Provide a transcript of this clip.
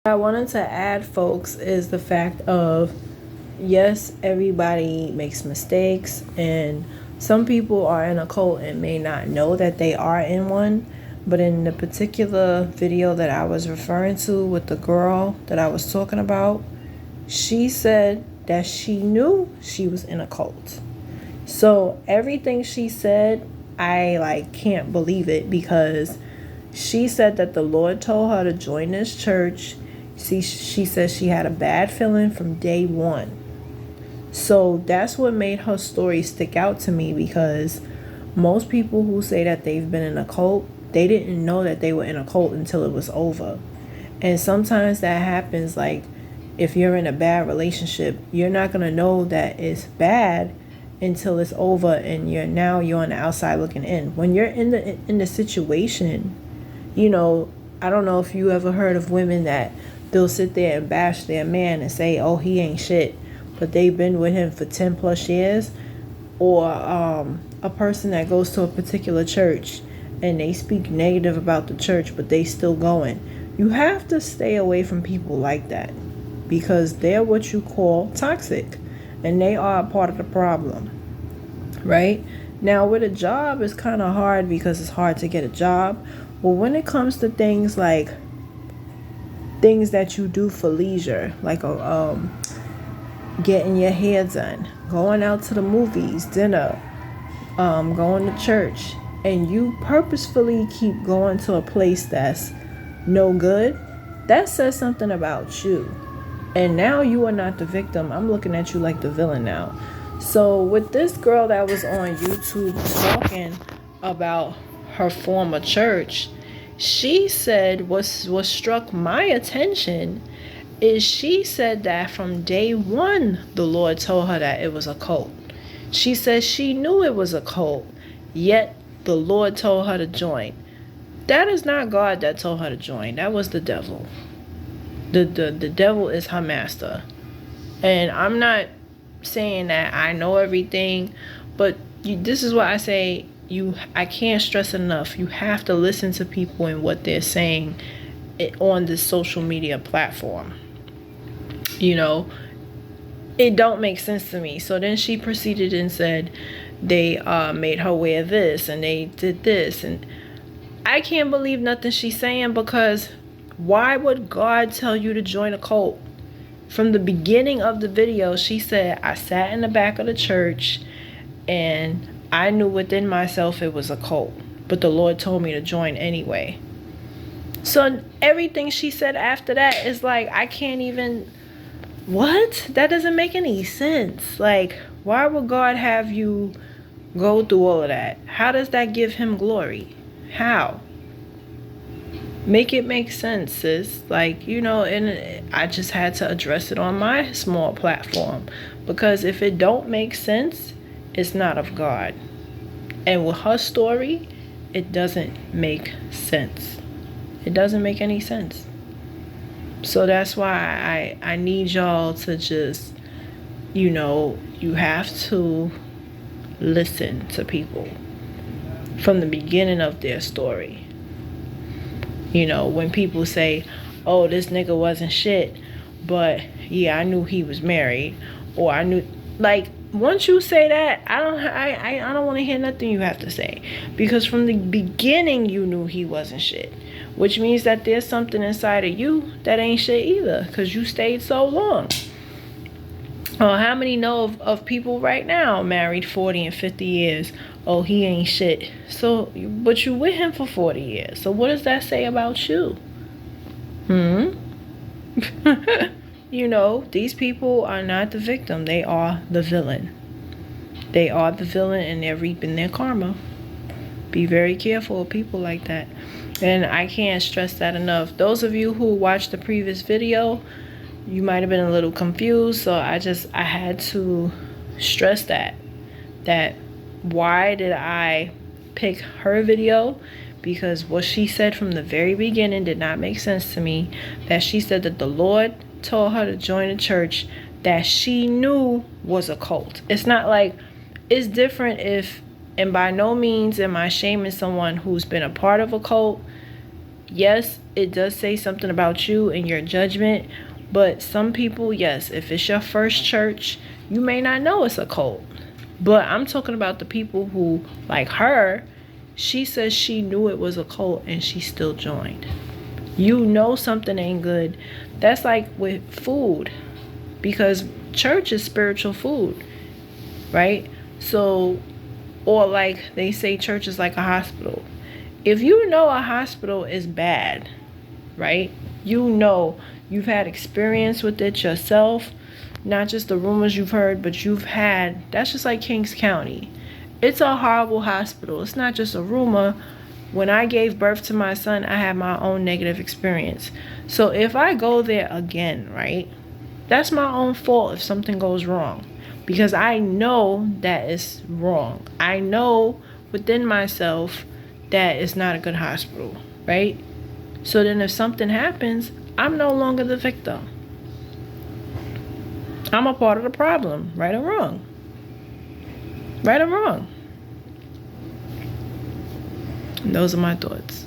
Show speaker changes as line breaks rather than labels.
I wanted to add, folks, is the fact of yes, everybody makes mistakes, and some people are in a cult and may not know that they are in one. But in the particular video that I was referring to with the girl that I was talking about, she said that she knew she was in a cult. So everything she said, I can't believe it, because she said that the Lord told her to join this church. She said she had a bad feeling from day one. So that's what made her story stick out to me, because most people who say that they've been in a cult, they didn't know that they were in a cult until it was over. And sometimes that happens, like if you're in a bad relationship, you're not going to know that it's bad until it's over and you're on the outside looking in. When you're in the situation, I don't know if you ever heard of women that they'll sit there and bash their man and say, oh, he ain't shit, but they've been with him for 10 plus years. Or a person that goes to a particular church and they speak negative about the church, but they still going. You have to stay away from people like that, because they're what you call toxic, and they are a part of the problem, right? Now, with a job, it's kind of hard because it's hard to get a job. Well, when it comes to things like things that you do for leisure, like getting your hair done, going out to the movies, dinner, going to church, and you purposefully keep going to a place that's no good, that says something about you. And now you are not the victim. I'm looking at you like the villain now. So with this girl that was on YouTube talking about her former church, she said what struck my attention is she said that from day one the Lord told her that it was a cult. She said she knew it was a cult, yet the Lord told her to join. That is not God that told her to join. That was the devil. The devil is her master. And I'm not saying that I know everything, but this is why I say I can't stress enough. You have to listen to people and what they're saying on this social media platform. It don't make sense to me. So then she proceeded and said they made her wear this and they did this, and I can't believe nothing she's saying, because why would God tell you to join a cult? From the beginning of the video, she said, I sat in the back of the church and I knew within myself it was a cult, but the Lord told me to join anyway. So everything she said after that is like, I can't even, what? That doesn't make any sense. Like, why would God have you go through all of that? How does that give him glory? How? Make it make sense, sis. And I just had to address it on my small platform, because if it don't make sense, it's not of God. And with her story, it doesn't make sense. It doesn't make any sense. So that's why I need y'all to just, you have to listen to people from the beginning of their story. When people say, oh, this nigga wasn't shit, but yeah, I knew he was married, or I knew, once you say that, I don't want to hear nothing you have to say, because from the beginning you knew he wasn't shit, which means that there's something inside of you that ain't shit either, because you stayed so long. How many know of people right now married 40 and 50 years? Oh, he ain't shit. So, but you with him for 40 years. So what does that say about you? These people are not the victim. They are the villain. They are the villain, and they're reaping their karma. Be very careful of people like that. And I can't stress that enough. Those of you who watched the previous video, you might have been a little confused. So I had to stress that why did I pick her video? Because what she said from the very beginning did not make sense to me. That she said that the Lord told her to join a church that she knew was a cult. It's not like, it's different if, and by no means am I shaming someone who's been a part of a cult. yes, it does say something about you and your judgment, but some people, yes, if it's your first church, you may not know it's a cult. But I'm talking about the people who, like her, she says she knew it was a cult and she still joined. You know something ain't good. That's like with food, because church is spiritual food, right? So, or like they say church is like a hospital. If you know a hospital is bad, right? You know, you've had experience with it yourself, not just the rumors you've heard, but that's just like Kings County. It's a horrible hospital. It's not just a rumor. When I gave birth to my son, I had my own negative experience. So if I go there again, right, that's my own fault if something goes wrong, because I know that it's wrong. I know within myself that it's not a good hospital, right? So then if something happens, I'm no longer the victim. I'm a part of the problem, right or wrong. Right or wrong. And those are my thoughts.